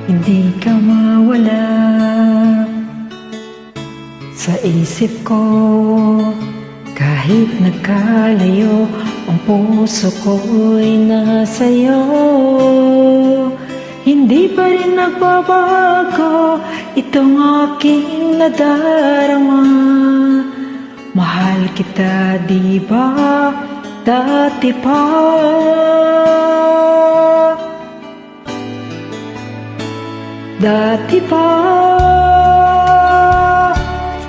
Hindi ka mawala sa isip ko. Kahit nagkalayo, ang puso ko'y nasa'yo. Hindi pa rin nagbabago itong aking nadarama. Mahal kita, di ba? Dati pa. Dati pa,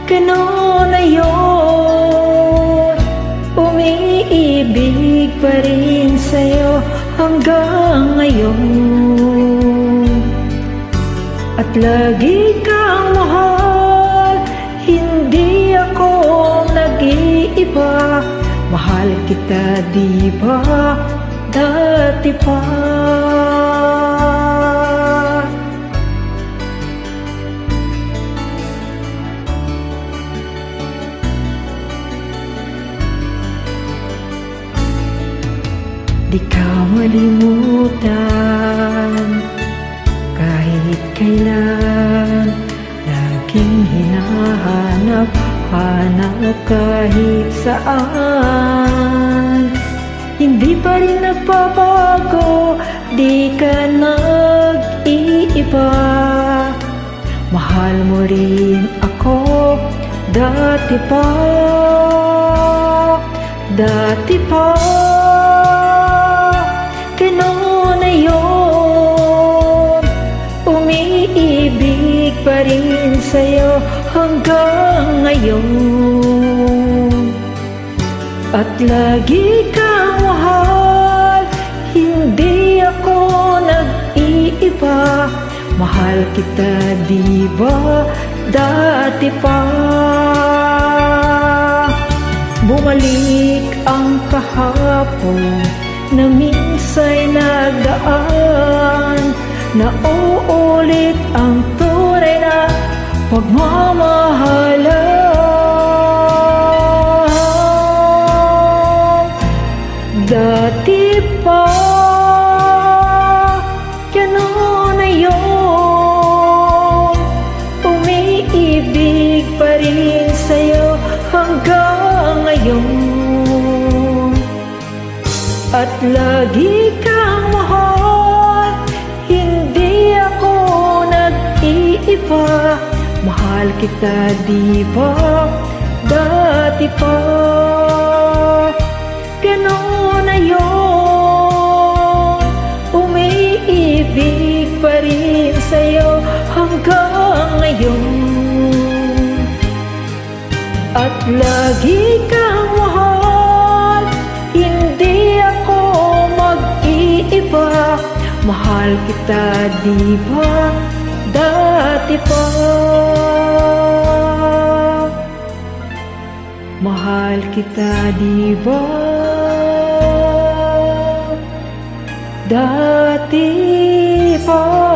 gano'n na yun. Umiibig pa rin sa'yo hanggang ngayon. At lagi kang mahal, hindi ako nag-iiba. Mahal kita, di ba? Dati pa. Di ka malimutan kahit kailan. Laging hinahanap kahit saan. Hindi pa rin nagbabago, di ka nag-iiba. Mahal mo rin ako, dati pa. Dati pa, gano'n na yun. Umiibig pa rin sa'yo hanggang ngayon. At lagi kang mahal, hindi ako nag-iiba. Mahal kita, di ba? Dati pa. Bumalik ang kahapon na minsa'y nagdaan. Nauulit ang tunay na pagmamahalan. Dati pa, gano'n na yun. Umiibig pa rin sa'yo hanggang ngayon. At lagi kang mahal, hindi ako nag-iiba. Mahal kita, di ba? Dati pa. Gano'n na yun. Umiibig pa rin sa'yo hanggang ngayon. At lagi kang mahal, hindi ako mag-iiba. Mahal kita, di ba? Dati pa. Mahal kita, di ba? Dati pa.